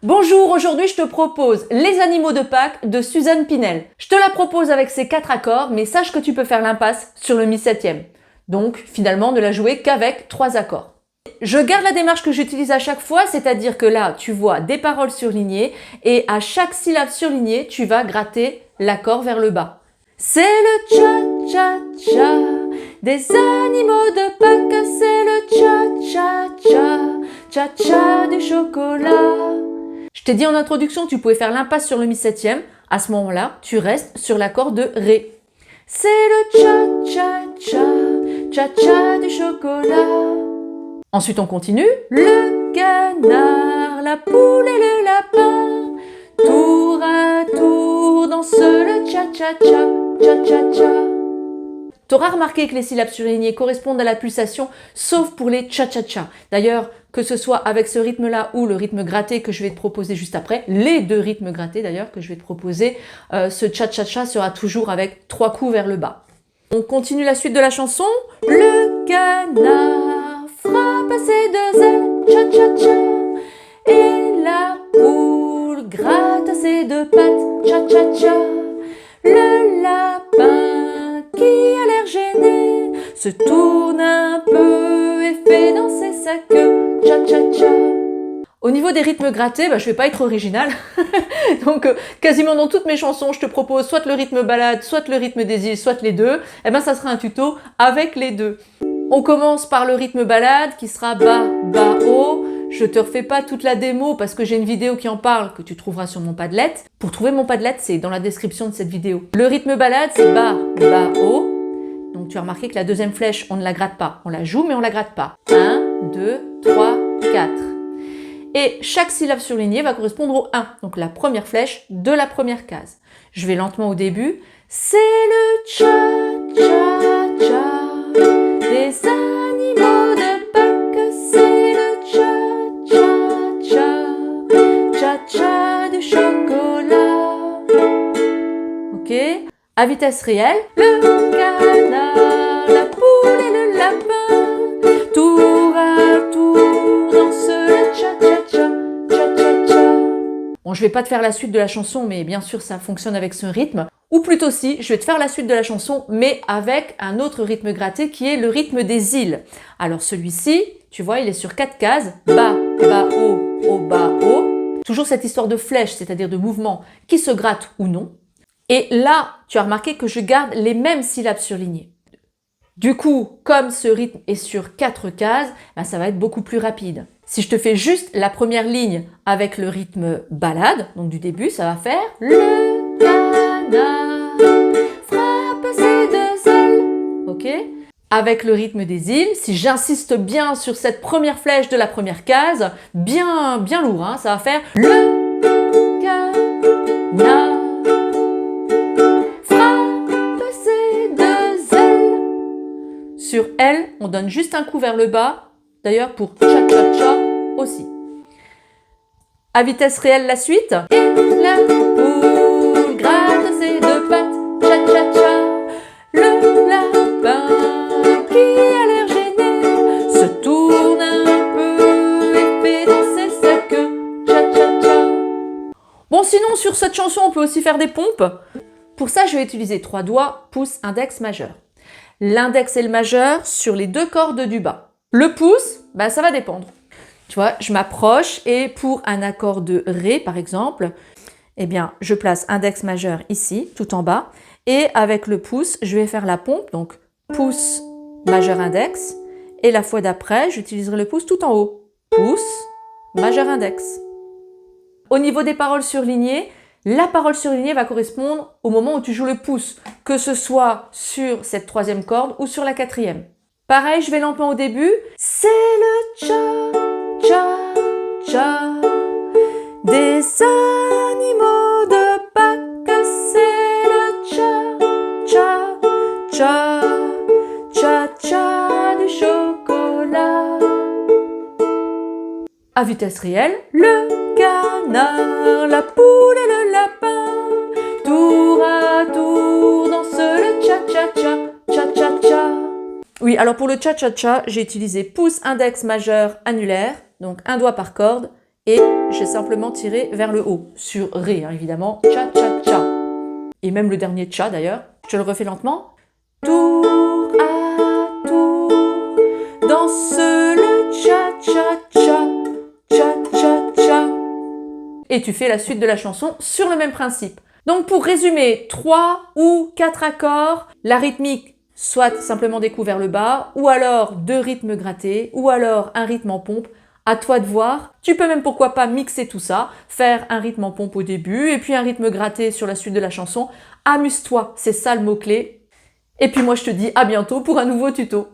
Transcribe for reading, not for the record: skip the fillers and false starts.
Bonjour, aujourd'hui je te propose Les animaux de Pâques de Suzanne Pinel. Je te la propose avec ses 4 accords, mais sache que tu peux faire l'impasse sur le mi-septième. Donc finalement ne la jouer qu'avec 3 accords. Je garde la démarche que j'utilise à chaque fois, c'est-à-dire que là tu vois des paroles surlignées et à chaque syllabe surlignée tu vas gratter l'accord vers le bas. C'est le cha-cha-cha des animaux de Pâques, c'est le cha-cha-cha, cha-cha du chocolat. Je t'ai dit en introduction que tu pouvais faire l'impasse sur le mi-septième. À ce moment-là, tu restes sur l'accord de Ré. C'est le cha-cha-cha, cha-cha du chocolat. Ensuite, on continue. Le canard, la poule et le lapin, tour à tour dansent le cha-cha-cha, cha-cha-cha. T'auras remarqué que les syllabes surlignées correspondent à la pulsation, sauf pour les cha-cha-cha. D'ailleurs, que ce soit avec ce rythme-là ou le rythme gratté que je vais te proposer juste après, les deux rythmes grattés d'ailleurs que je vais te proposer, ce cha-cha-cha sera toujours avec 3 coups vers le bas. On continue la suite de la chanson. Le canard frappe ses 2 ailes, cha-cha-cha, et la poule gratte ses 2 pattes, cha-cha-cha. Le lapin qui a l'air gêné se tourne un peu et fait danser sa queue, cha-cha-cha. Au niveau des rythmes grattés, je vais pas être originale. Donc quasiment dans toutes mes chansons, je te propose soit le rythme balade, soit le rythme des îles, soit les deux. Et ça sera un tuto avec les deux. On commence par le rythme balade qui sera bas, bas, haut. Je te refais pas toute la démo parce que j'ai une vidéo qui en parle que tu trouveras sur mon Padlet. Pour trouver mon Padlet, c'est dans la description de cette vidéo. Le rythme balade, c'est bas, bas, haut. Donc tu as remarqué que la deuxième flèche, on ne la gratte pas. On la joue, mais on la gratte pas. 1, 2, 3, 4. Et chaque syllabe surlignée va correspondre au 1. Donc la première flèche de la première case. Je vais lentement au début. C'est le cha-cha-cha des animaux de Pâques, c'est le cha-cha-cha, cha-cha du chocolat. Ok? À vitesse réelle, le canard, la poule et le lapin, tour à tour dansent le cha-cha-cha, cha-cha-cha. Bon, je vais pas te faire la suite de la chanson, mais bien sûr ça fonctionne avec ce rythme. Ou plutôt si, je vais te faire la suite de la chanson, mais avec un autre rythme gratté qui est le rythme des îles. Alors celui-ci, tu vois, il est sur 4 cases. Bas, bas, haut, bas, haut. Toujours cette histoire de flèche, c'est-à-dire de mouvement qui se gratte ou non. Et là, tu as remarqué que je garde les mêmes syllabes surlignées. Du coup, comme ce rythme est sur 4 cases, ça va être beaucoup plus rapide. Si je te fais juste la première ligne avec le rythme balade, donc du début, ça va faire le canard frappe ses 2 ailes. Ok? Avec le rythme des îles, si j'insiste bien sur cette première flèche de la première case, bien lourd, ça va faire le canard frappe ses 2 ailes. Sur L, on donne juste un coup vers le bas, d'ailleurs pour cha-cha-cha aussi. À vitesse réelle, la suite. Et la poule gratte ses 2 pattes, cha-cha-cha. Le lapin qui a l'air gêné se tourne un peu et fait danser sa queue, cha-cha-cha. Bon, sinon, sur cette chanson, on peut aussi faire des pompes. Pour ça, je vais utiliser 3 doigts, pouce, index, majeur. L'index et le majeur sur les 2 cordes du bas. Le pouce, ça va dépendre. Tu vois, je m'approche et pour un accord de Ré, par exemple, je place index majeur ici, tout en bas. Et avec le pouce, je vais faire la pompe. Donc, pouce, majeur, index. Et la fois d'après, j'utiliserai le pouce tout en haut. Pouce, majeur, index. Au niveau des paroles surlignées, la parole surlignée va correspondre au moment où tu joues le pouce, que ce soit sur cette 3e corde ou sur la 4e. Pareil, je vais lentement au début. C'est le cha-cha-cha des animaux de Pâques, c'est le cha-cha-cha, cha-cha du chocolat. À vitesse réelle, le canard, la poule et le lapin, tour à tour dansent le cha-cha-cha, cha-cha-cha. Oui, alors pour le cha-cha-cha, j'ai utilisé pouce, index, majeur, annulaire, donc un doigt par corde, et j'ai simplement tiré vers le haut, sur Ré, hein, évidemment. Cha, cha, cha. Et même le dernier cha d'ailleurs. Je le refais lentement. Tour à tour, danse le cha, cha, cha, cha, cha, cha. Et tu fais la suite de la chanson sur le même principe. Donc pour résumer, 3 ou 4 accords, la rythmique, soit simplement des coups vers le bas, ou alors 2 rythmes grattés, ou alors un rythme en pompe. À toi de voir. Tu peux même pourquoi pas mixer tout ça, faire un rythme en pompe au début et puis un rythme gratté sur la suite de la chanson. Amuse-toi, c'est ça le mot-clé. Et puis moi je te dis à bientôt pour un nouveau tuto.